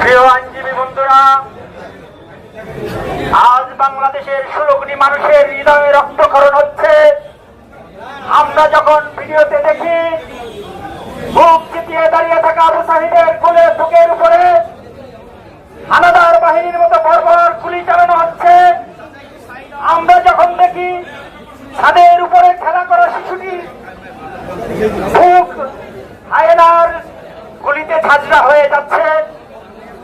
প্রিয় আইনজীবী বন্ধুরা, আজ বাংলাদেশের 16 কোটি মানুষের হৃদয়ে রক্তক্ষরণ হচ্ছে। আমরা যখন ভিডিওতে দেখি বুক চিতিয়ে দাঁড়িয়ে থাকা আবু সাহিদের কোলে বুকের উপরে হানাদার বাহিনীর মতো বর্বর গুলি চালানো হচ্ছে, আমরা যখন দেখি ছাদের উপরে খেলা করা শিশুটি বুক হায়নার গুলিতে ঝাঁঝরা হয়ে যাচ্ছে,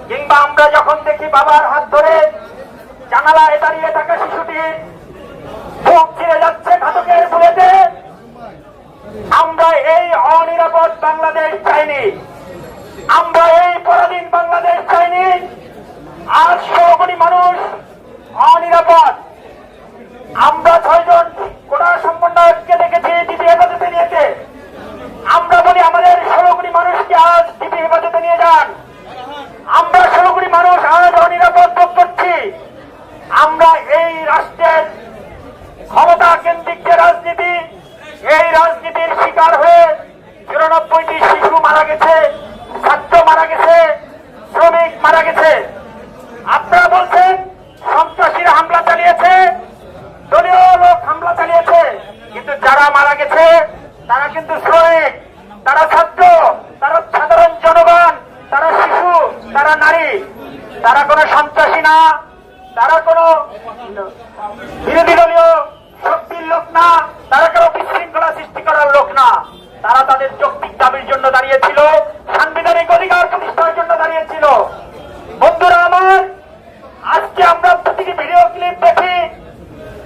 কিংবা আমরা যখন দেখি বাবার হাত ধরে জানালায় দাঁড়িয়ে থাকা শিশুটির বুক ছিঁড়ে যাচ্ছে ঘাতকের বুলেটে, আমরা এই অনিরাপদ বাংলাদেশ চাইনি, আমরা এই পরাধীন বাংলাদেশ চাইনি। আজ 16 কোটি মানুষ অনিরাপদ। আমরা 6 জন কোটা সম্পন্নকে দেখেছি ডিবি হেফাজতে নিয়েছে। আমরা বলি আমাদের 16 কোটি মানুষকে আজ ডিবি হেফাজতে নিয়ে যান। আমরা 16 কোটি মানুষ আজ অনিরাপদ বোধ করছি। আমরা এই রাষ্ট্রের ক্ষমতা কেন্দ্রিক যে রাজনীতি, এই রাজনীতির শিকার হয়ে 94টি শিশু মারা গেছে, ছাত্র মারা গেছে, শ্রমিক মারা গেছে। আপনারা বলছেন সন্ত্রাসীরা হামলা চালিয়েছে, দলীয় লোক হামলা চালিয়েছে, কিন্তু যারা মারা গেছে তারা কিন্তু শ্রমিক, তারা ছাত্র, তারা সাধারণ জনগণ, তারা শিশু, তারা নারী। তারা কোনো সন্ত্রাসী না, তারা কোনো বিরোধী দলীয় শক্তির লোক না, তারা কোনো বিশৃঙ্খলা সৃষ্টি করার লোক না। তারা তাদের যৌক্তিক দাবির জন্য দাঁড়িয়েছিল, সাংবিধানিক অধিকার প্রতিষ্ঠার জন্য দাঁড়িয়েছিল। বন্ধুরা আমার, আজকে আমরা প্রতিটি ভিডিও ক্লিপ দেখি,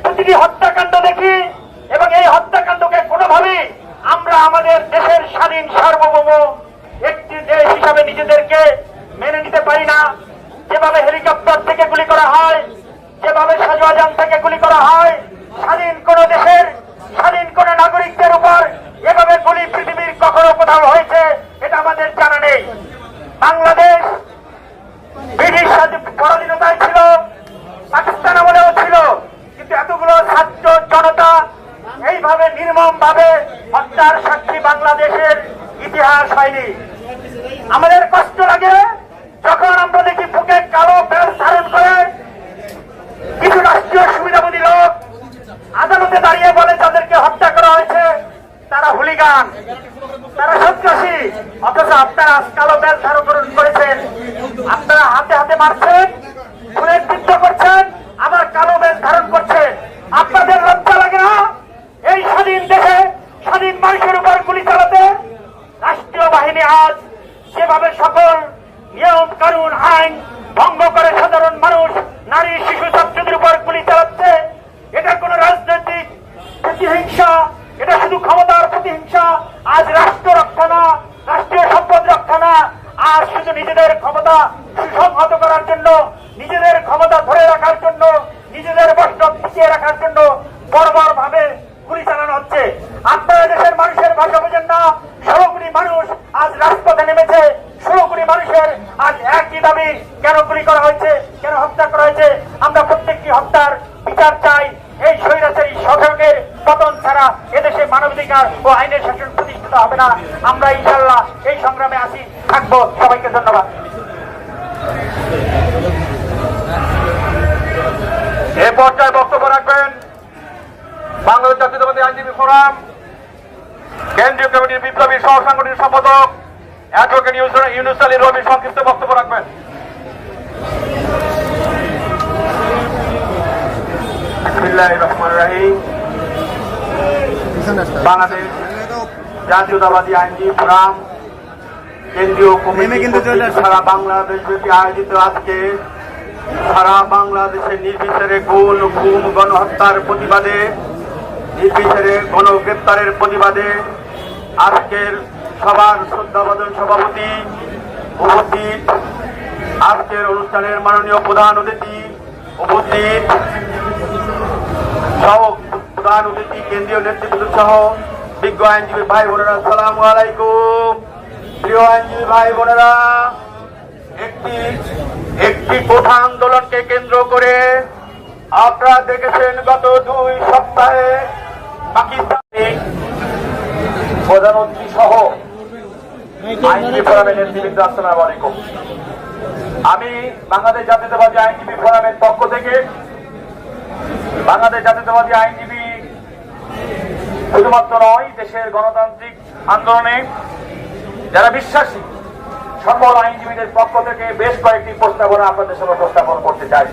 প্রতিটি হত্যাকাণ্ড দেখি, এবং এই হত্যাকাণ্ডকে কোনোভাবেই আমরা আমাদের দেশের স্বাধীন সার্বভৌম একটি দেশ হিসাবে নিজেদেরকে মেনে নিতে পারি না। যেভাবে হেলিকপ্টার থেকে গুলি করা হয়, যেভাবে শাহজাহান থেকে গুলি করা হয়, স্বাধীন কোন দেশের স্বাধীন কোন নাগরিকদের উপর এভাবে গুলি পৃথিবীর কখনো কোথাও হয়েছে এটা আমাদের জানা নেই। বাংলাদেশ ব্রিটিশ পরাধীনতায় ছিল, পাকিস্তান আমলেও ছিল, কিন্তু এতগুলো ছাত্র জনতা এইভাবে নির্মম ভাবে হত্যার সাক্ষী বাংলাদেশের ইতিহাস হয়নি। আমাদের কষ্ট লাগে যখন আমরা দেখি বুকে কালো ব্যাজ ধারণ করে কিছু রাষ্ট্রীয় সুবিধাভোগী লোক আদালতে দাঁড়িয়ে বলে যাদেরকে হত্যা করা হয়েছে তারা হুলিগান, তারা সন্ত্রাসী, অথচ আপনারা কালো ব্যাজ ধারণ করেছেন, আপনারা হাতে হাতে মারছেন, খুনের যুদ্ধ করছেন, আবার কালো ব্যাজ ধারণ করছেন। আপনাদের লজ্জা লাগে না এই স্বাধীন দেশে স্বাধীন মানুষের উপর গুলি চালাতে? রাষ্ট্রীয় বাহিনী আজ যেভাবে সকল নিয়ম কানুন আইন ভঙ্গ করে সাধারণ মানুষ, নারী, শিশু, ছাত্রদের উপর গুলি চালাচ্ছে, এটা কোন রাজনৈতিক প্রতিহিংসা, এটা শুধু ক্ষমতার প্রতিহিংসা। আজ রাষ্ট্র রক্ষা না, রাষ্ট্রীয় সম্পদ রক্ষা না, আজ শুধু নিজেদের ক্ষমতা সুসংহত করার জন্য, নিজেদের ক্ষমতা ধরে রাখার জন্য, নিজেদের বস্ত্র টিকিয়ে রাখার জন্য বর্বর ভাবে গুলি চালানো হচ্ছে। আপনারা দেশের মানুষের ভাষা বোঝেন না। 16 কোটি মানুষ আজ রাজপথে নেমেছে। 16 কোটি মানুষের আজ একই দাবি, কেন গুলি করা হয়েছে, কেন হত্যা করা হয়েছে? আমরা প্রত্যেকটি হত্যার বিচার চাই। এই স্বৈরাচারী শাসকের পতন ছাড়া এদেশে মানবাধিকার ও আইনের শাসন প্রতিষ্ঠিত হবে না। আমরা ইনশাআল্লাহ এই সংগ্রামে আছি, থাকবো। সবাইকে ধন্যবাদ। এ পর্যায়ে বক্তব্য রাখবেন বাংলাদেশ জাতীয়তাবাদী আইনজীবী ফোরাম কেন্দ্রীয় কমিটির বিপ্লবী সহ সাংগঠনিক সম্পাদক অ্যাডভোকেট ইউনুস আলী রবি সংক্ষিপ্ত বক্তব্য রাখবেন। বিসমিল্লাহির রহমানির রহিম। বাংলাদেশ জাতীয়তাবাদী আইনজীবী ফোরাম কেন্দ্রীয় কমিটি সারা বাংলাদেশ ব্যাপী আয়োজিত আজকে সারা বাংলাদেশের নির্বিচারে গুম গণহত্যার প্রতিবাদে, নির্বিচারে গণগ্রেপ্তারের প্রতিবাদে আজকের সবার শ্রদ্ধাভাজন সভাপতি উপস্থিত, আজকের অনুষ্ঠানের মাননীয় প্রধান অতিথি উপস্থিত, সহ প্রধান অতিথি কেন্দ্রীয় নেতৃত্ব সহ বিজ্ঞ আইনজীবী ভাই বোনেরা, আসসালামু আলাইকুম। প্রিয় আইনজীবী ভাই বোনেরা, একটি কোঠা আন্দোলনকে কেন্দ্র করে আপনারা দেখেছেন গত 2 সপ্তাহে পাকিস্তানি প্রধানমন্ত্রী সহ আইনজীবী ফোরামের নেতৃবৃন্দ, আসসালামু আলাইকুম। আমি বাংলাদেশ জাতীয়তাবাদী আইনজীবী ফোরামের পক্ষ থেকে বাংলাদেশ জাতীয়তাবাদী আইনজীবী শুধুমাত্র নয়, দেশের গণতান্ত্রিক আন্দোলনে যারা বিশ্বাসী সকল আইনজীবীদের পক্ষ থেকে বেশ কয়েকটি প্রস্তাবনা আপনাদের সামনে উপস্থাপন করতে চাই।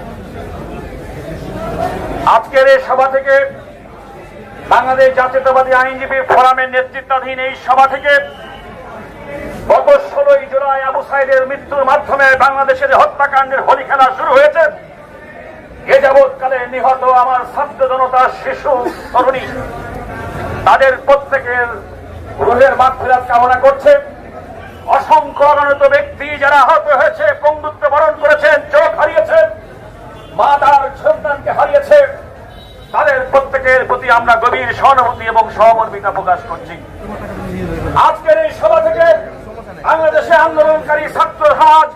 আজকের এই সভা থেকে বাংলাদেশ জাতীয়তাবাদী আইনজীবী ফোরামের নেতৃত্বাধীন এই সভা থেকে গত 16 জুলাই আবু সাইদের মৃত্যুর মাধ্যমে বাংলাদেশের হত্যাকাণ্ডের হোলি খেলা শুরু হয়েছে। এ যাবৎকালে নিহত আমার ছাত্র জনতা, শিশু, তরুণী, তাদের প্রত্যেকের রুহের মাগফিরাত কামনা করছে। অসংখ্য অগণিত ব্যক্তি যারা আহত হয়েছে, পঙ্গুত্ব বরণ করেছেন, চোখ হারিয়েছেন, মা তার সন্তানকে হারিয়েছে, তাদের প্রত্যেকের প্রতি আমরা গভীর সহানুভূতি এবং সহমর্মিতা প্রকাশ করছি। আজকের এই সভা থেকে বাংলাদেশে আন্দোলনকারী ছাত্র সমাজ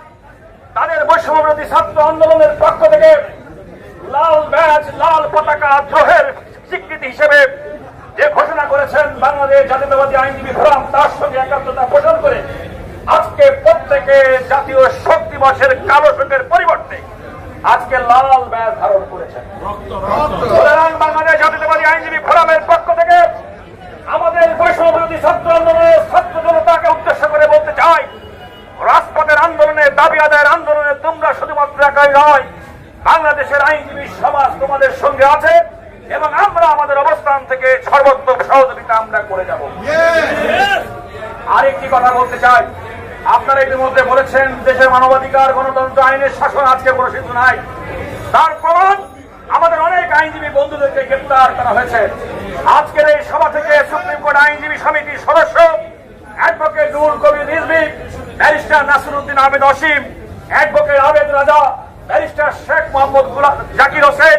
তাদের বৈষম্যবিরোধী ছাত্র আন্দোলনের পক্ষ থেকে লাল ব্যাজ, লাল পতাকা দ্রোহের স্বীকৃতি হিসেবে যে ঘোষণা করেছেন বাংলাদেশ জাতীয়তাবাদী আইনজীবী ফোরাম, তার সঙ্গে একাত্মতা পোষণ করে আজকে প্রত্যেকে জাতীয় শোক দিবসের কালো শোকের পরিবর্তে আজকে লাল ব্যাজ ধারণ করেছেন। সুতরাং বাংলাদেশ জাতীয়তাবাদী আইনজীবী ফোরামের পক্ষ থেকে আমাদের বৈষম্যবিরোধী ছাত্র আন্দোলনের ছাত্র জনতাকে উদ্দেশ্য করে বলতে চাই, রাজপথের আন্দোলনে, দাবি আদায়ের আন্দোলনে তোমরা শুধুমাত্র একাই নয়, বাংলাদেশের আইনজীবী সমাজ তোমাদের সঙ্গে আছে এবং আমরা আমাদের অবস্থান থেকে সর্বোত্তম সহযোগিতা আমরা করে যাব। আরেকটি কথা বলতে চাই, আপনারা ইতিমধ্যে বলেছেন দেশের মানবাধিকার, গণতন্ত্র, আইনের শাসন আজকে প্রতিষ্ঠিত নাই। তার প্রমাণ আমাদের অনেক আইনজীবী বন্ধুদেরকে গ্রেপ্তার করা হয়েছে। আজকের এই সভা থেকে সুপ্রিম কোর্ট আইনজীবী সমিতির সদস্য advocate Ruhul Kabir Rizvi, barrister Nasiruddin Ahmed Asim, advocate Abed Raja, barrister Sheikh Mohammad Zakir Hossain,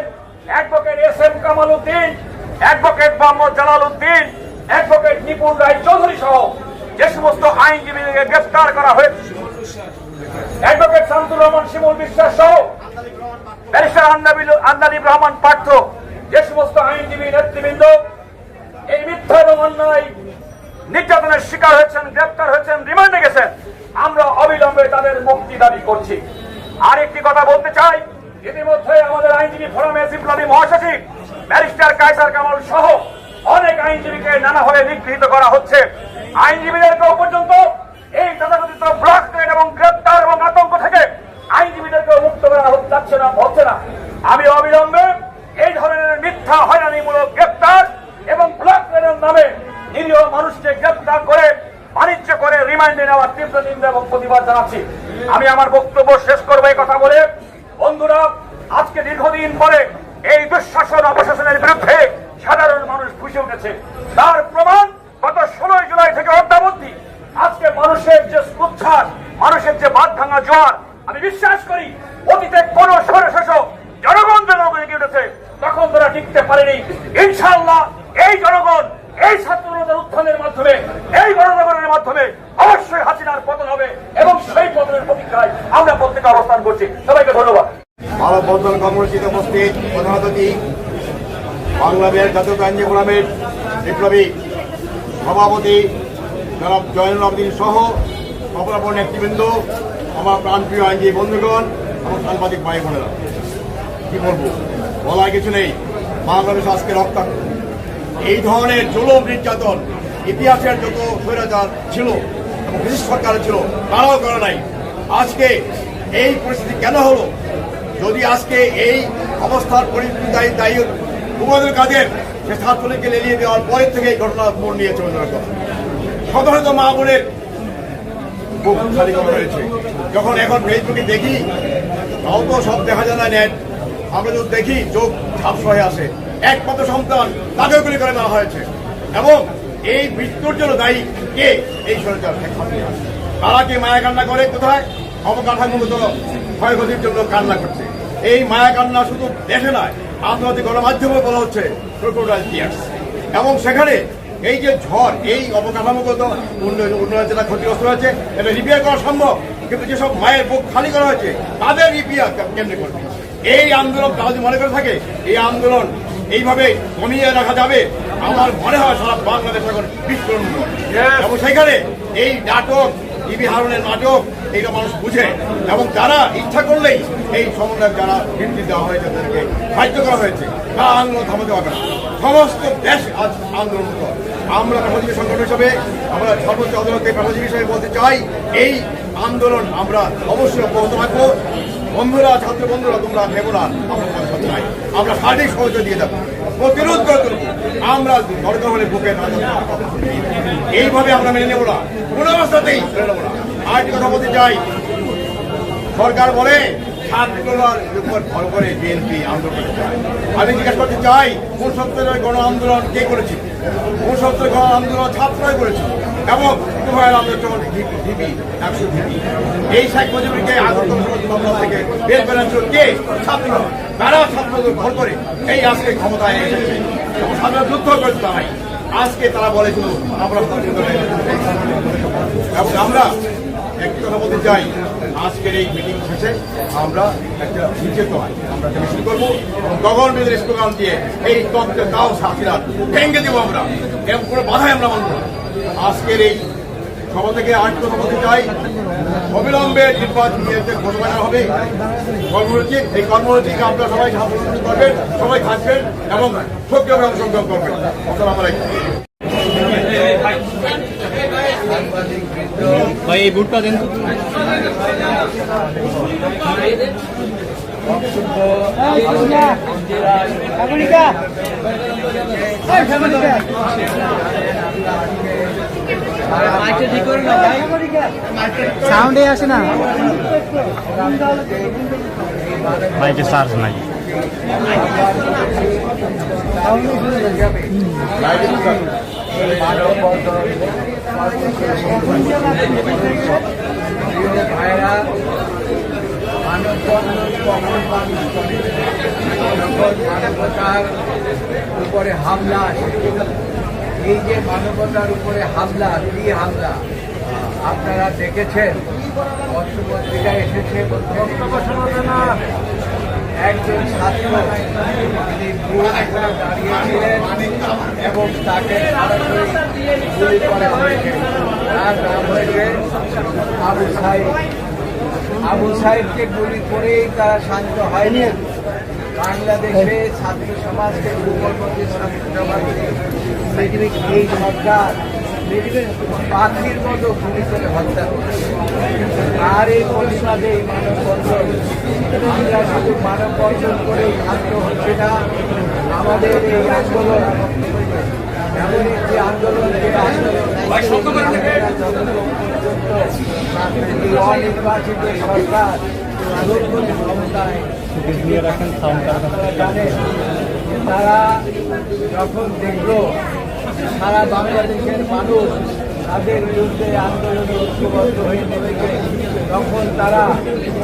advocate S M. Kamal Uddin, advocate Mohammad Jalal Uddin, advocate Nipun Roy Chowdhury সহ যে সমস্ত আইনজীবীকে গ্রেফতার করা হয়েছে, অ্যাডভোকেট শামসুর রহমান শিমুল বিশ্বাস সহ ব্যারিস্টার আন্দালিব রহমান পার্থ, যে সমস্ত আইনজীবী নেতৃবৃন্দ এই মিথ্যা এবং অন্যায় নির্যাতনের শিকার হয়েছেন, গ্রেফতার হয়েছেন, রিমান্ডে গেছেন, আমরা অবিলম্বে তাদের মুক্তি দাবি করছি। আরেকটি কথা বলতে চাই, ইতিমধ্যে আমাদের আইনজীবী ফোরামের বিপ্লবী মহাসচিব ব্যারিস্টার কায়সার কামাল সহ অনেক আইনজীবীকে নানাভাবে নিগৃহীত করা হচ্ছে। আইনজীবীদেরকেও পর্যন্ত এই তথাকথিত ব্লকমেল এবং গ্রেপ্তার এবং আতঙ্ক থেকে আইনজীবীদেরকেও মুক্ত করা যাচ্ছে না, হচ্ছে না। আমি অবিলম্বে এই ধরনের মিথ্যা হয়রানিমূলক গ্রেপ্তার এবং ব্লকমেলের নামে নিরীহ মানুষকে গ্রেপ্তার করে বাণিজ্য করে রিমান্ডে নেওয়ার তীব্র নিন্দা এবং প্রতিবাদ জানাচ্ছি। আমি আমার বক্তব্য শেষ করবো এই কথা বলে, বন্ধুরা, আজকে দীর্ঘদিন পরে এই দুঃশাসন অপশাসনের বিরুদ্ধে সাধারণ মানুষ ফুঁসে উঠেছে। তার প্রমাণ গত 16 জুলাই থেকে অদ্যাবধি আজকে মানুষের যে উচ্ছ্বাস, মানুষের যে বাঁধ ভাঙা জোয়ার, আমি বিশ্বাস করি অতীতে কোন স্বৈরশাসক জনগণ জনগণ এগিয়ে উঠেছে, তখন তারা টিকতে পারেনি। ইনশাআল্লাহ এই জনগণ এই ছাত্রদের উত্থানের মাধ্যমে, এই গণজাগরণের মাধ্যমে অবশ্যই হাসিনার পতন হবে এবং সেই পতনের প্রতীক্ষায় আমরা প্রত্যেকে অবস্থান করছি। সবাইকে ধন্যবাদ। মানববন্ধন কর্মসূচিতে উপস্থিত প্রধান অতিথি বাংলাদেশ জাতীয় আইনজীবী ফোরামের বিপ্লবী সভাপতি জনাব জয়নুল আবেদিন সহ অপরাপর নেতৃবৃন্দ, আমার প্রাণপ্রিয় আইনজীবী বন্ধুগণ, আমার সাংবাদিক ভাই বোনেরা, কি বলবো, বলার কিছু নেই। বাংলাদেশ আজকে রক্তাক্ত। এই ধরনের জুলুম নির্যাতন ইতিহাসের যত স্বৈরাচার ছিল এবং ব্রিটিশ সরকার ছিল তারাও করে নাই। আজকে এই পরিস্থিতি কেন হলো? যদি আজকে এই অবস্থার পরিস্থিতি দায়ী উবায়দুল কাদের, সে ছাত্রলীগকে লেলিয়ে দেওয়ার পরের থেকে এই ঘটনা মোড় নিয়েছে। শত শত মা বোনের বুক খালি করা হয়েছে। যখন এখন ফেসবুকে দেখি, তাও তো সব দেখা যায় না নেট, আমরা যদি দেখি চোখ ঝাপস হয়ে আসে। একমাত্র সন্তান তাদের গুলি করে দেওয়া হয়েছে এবং এই মৃত্যুর জন্য দায়ী কে? এই সরকার। তারা কি মায়া কান্না করে? কোথায়? অবকাঠামোগত ক্ষয়ক্ষতির জন্য কান্না করছে। এই মায়া কান্না শুধু দেশে নয়, আন্তর্জাতিক গণমাধ্যমে বলা হচ্ছে ক্রোকোডাইল টিয়ার্স। এবং সেখানে এই যে ঝড়, এই অবকাঠামোগত উন্নয়ন যেটা ক্ষতিগ্রস্ত হয়েছে, এটা রিপেয়ার করা সম্ভব, কিন্তু যেসব মায়ের বুক খালি করা হয়েছে তাদের রিপেয়ার কেন্দ্র করবে। এই আন্দোলন তারা যদি মনে করে থাকে এই আন্দোলন এইভাবে কমিয়ে রাখা যাবে, আমার মনে হয় সারা বাংলাদেশ এখন বিস্ফোরণ। এবং সেখানে এই নাটক টিভি হারনের নাটক এইটা মানুষ বুঝে, এবং যারা ইচ্ছা করলেই এই সমন্বয় যারা বৃত্তি দেওয়া হয়েছে তাদেরকে সাহায্য করা হয়েছে, তারা আন্দোলন থামাতে পারবে না। সমস্ত দেশ আজ আন্দোলনরত। আমরা পেশাজীবী সংগঠন হিসাবে, আমরা সর্বোচ্চ আদালতে পেশাজীবী হিসাবে বলতে চাই, এই আন্দোলন আমরা অবশ্যই অব্যাহত রাখবো। বন্ধুরা, ছাত্র বন্ধুরা, তোমরা ভেবো না আমরা সাথে নাই, আমরা সঠিক সহযোগিতা দিয়ে যাবো, প্রতিরোধ করে তুলবো। আমরা দরকার হলে বুকে না এইভাবে আমরা মেনে নেবো না, কোনো অবস্থাতেই মেনে নেবো না। আরেকটি কথা বলতে চাই, সরকার বলে ছাত্ররার উপর ভর করে বিএনপি আন্দোলন করতে চায়। আমি জিজ্ঞেস করতে চাই, ৭৫ গণ আন্দোলন কে করেছে? ৭৫ গণ আন্দোলন ছাত্ররাই করেছে, এবং এই শেখ মুজিবুরকে মামলা থেকে বের করার জন্য কে? ছাত্র। তারা ছাত্রদের ভর করে এই আজকে ক্ষমতায় এসেছে, এবং সাধারণ যুদ্ধ করতে তারাই। আজকে তারা বলে শুধু আমরা, এবং আমরা একটি কথা বলতে চাই, আজকের এই মিটিং শেষে আমরা একটা বিজেত হয়, আমরা একটা মিছিল করবো এবং গগন বিদের স্লোগান দিয়ে এই তত্ত্বের দাও সাথীরা ভেঙে দেবো আমরা, এবং কোনো বাধাই আমরা মানব না। আজকের এই সভা থেকে আরেকটি কথা বলতে চাই, অবিলম্বে নির্বাচন ঘোষণা হবে কর্মসূচি। এই কর্মসূচিকে আপনারা সবাই সাহায্য করবেন, সবাই থাকবেন এবং সক্রিয়ভাবে অংশগ্রহণ করবেন। আসসালামু আলাইকুম। ভাই এই বুটটা দেন। সাউন্ডে আসে না, মাইকে চার্জ নাই। ভাইরা মানববন্ধন কখন মানুষ করে, যখন মানবতার উপরে হামলা আসে। এই যে মানবতার উপরে হামলা, কি হামলা আপনারা দেখেছেন, পত্রপত্রিকা এসেছে, একজন ছাত্র তিনি দাঁড়িয়েছিলেন এবং তাকে সরাসরি গুলি করা হয়েছে। তার নাম হয়েছে আবু সাইদ। আবু সাইদকে গুলি করেই তারা শান্ত হয়নি। বাংলাদেশে ছাত্র সমাজকে দুর্বলপন্থী ছাত্র সমাজকে এই সরকার পাখির মতো গুলি করে হত্যা করছে। আর এই প্রতিবাদে এই মানববন্ধন, আমরা শুধু মানববন্ধন করেই শান্ত হচ্ছে না, আমাদের এই আন্দোলন এমন একটি আন্দোলন, যে অনির্বাচিত সরকার ক্ষমতায় জানেন, তারা যখন দেখল সারা বাংলাদেশের মানুষ তাদের বিরুদ্ধে আন্দোলনে ঐক্যবদ্ধ হয়ে নেমেছে, তখন তারা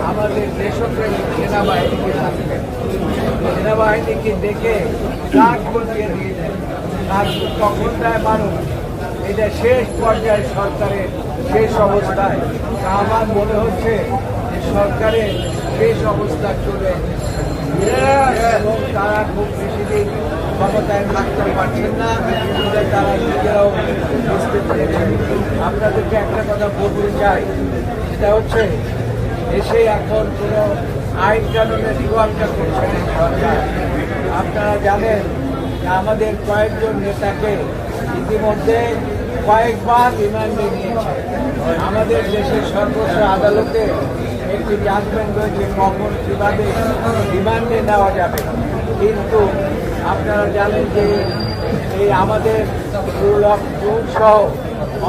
আমাদের দেশপ্রেমী সেনাবাহিনীকে ডাকবেন। সেনাবাহিনীকে ডেকে ডাক বসিয়ে দিয়েছেন। আর তখন তাই মানুষ, এটা শেষ পর্যায়ে সরকারের শেষ অবস্থায়। আমার মনে হচ্ছে যে সরকারের শেষ অবস্থা চলে এবং তারা খুব বেশি দিন ক্ষমতায় থাকতে পারছেন না, এটা তারা নিজেরাও বুঝতে পেরেছেন। আপনাদেরকে একটা কথা বলতে চাই, সেটা হচ্ছে দেশে এখন কোনো আইন কানুনের তোয়াক্কা করছে না সরকার। আপনারা জানেন যে আমাদের কয়েকজন নেতাকে ইতিমধ্যে কয়েকবার রিমান্ডে নিয়েছে। আমাদের দেশের সর্বোচ্চ আদালতে একটি জাজমেন্ট রয়েছে কখন কীভাবে রিমান্ডে নেওয়া যাবে, কিন্তু আপনারা জানেন যে এই আমাদের সহ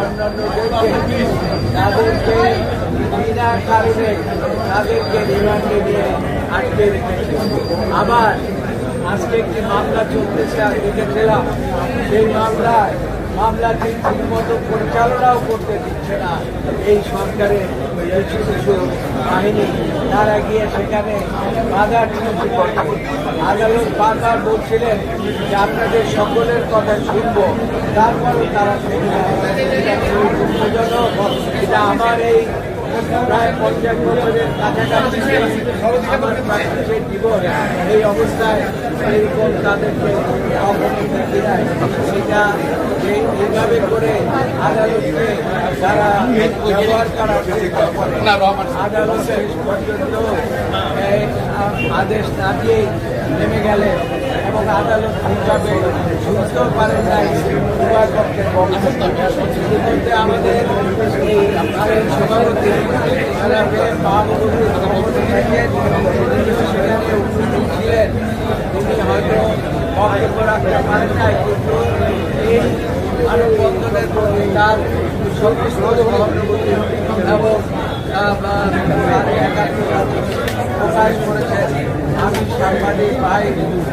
অন্যান্যদেরকে তাদেরকে বিনা কারণে তাদেরকে রিমান্ডে নিয়ে আটকে রেখেছে। আবার আজকে একটি মামলা চলতেছে, আর দেখেছিলাম সেই মামলা ঠিক মতো পরিচালনাও করতে দিচ্ছে না এই সরকারের কিছু কিছু বাহিনী। তারা গিয়ে সেখানে বাধার সৃষ্টি করছে। আদালত বারবার বলছিলেন যে আপনাদের সকলের কথা শুনবো, তারপরেও তারা শুনবে। এটা খুবই দুঃখজনক। এটা আমার এই প্রায় 50 বছরের কাছাকাছি আমার প্রাকৃতিক জীবন এই অবস্থায় এইরকম তাদেরকে অপরাধী দেয় সেটা এইভাবে করে আদালতকে যারা ব্যবহার করার চেষ্টা করে আদালত শেষ পর্যন্ত এই আদেশ না দিয়েই নেমে গেলেন এবং আদালত ঠিকভাবে শুনতেও পারেন নাই উভয় পক্ষের ইতিমধ্যে আমাদের এই আইন সভাপতি সেখানে উপস্থিত ছিলেন তিনি হয়তো বক্তব্য রাখতে পারেন নাই কিন্তু এই মানববন্ধনের প্রতি তার সমস্ত সহানুভূতি এবং তার একাত্মতা প্রকাশ করেছেন। আমি সাংবাদিক ভাই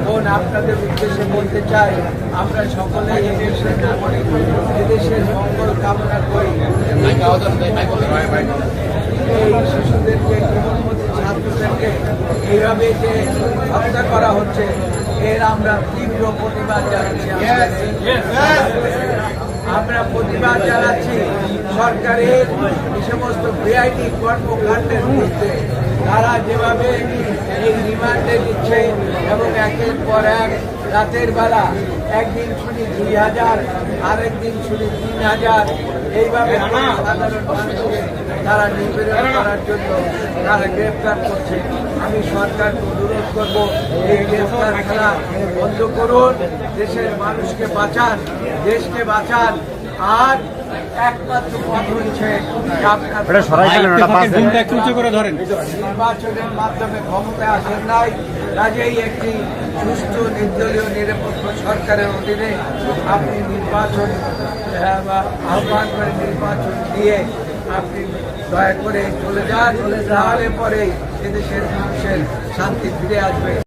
বোন আপনাদের উদ্দেশ্যে বলতে চাই আমরা সকলে এদেশের নাগরিক এদেশের মঙ্গল কামনা করি। এই শিশুদেরকে কোমলমতি ছাত্রদেরকে এইভাবে যে হত্যা করা হচ্ছে এর আমরা তীব্র প্রতিবাদ জানাচ্ছি। আমরা প্রতিবাদ জানাচ্ছি সরকারের এই সমস্ত বেআইনি কর্মকাণ্ডের বিরুদ্ধে। তারা যেভাবে এই রিমান্ডে দিচ্ছে এবং একের পর এক রাতের বেলা একদিন শুনি 2000 আরেকদিন শুনি 3000 এইভাবে সাধারণ মানুষকে তারা নিপীড়ন করার জন্য তারা গ্রেফতার করছে। আমি সরকারকে অনুরোধ করব এই গ্রেফতার খেলা বন্ধ করুন, দেশের মানুষকে বাঁচান, দেশকে বাঁচান। আর একমাত্র পথ হচ্ছে নির্বাচনের মাধ্যমে ক্ষমতায় আসেন নাই, কাজেই একটি সুষ্ঠু নির্দলীয় নিরপেক্ষ সরকারের অধীনে আপনি নির্বাচন আহ্বান করে নির্বাচন দিয়ে আপনি দয়া করে চলে যান, তাহলে পরে এদেশের মানুষের শান্তি ফিরে আসবে।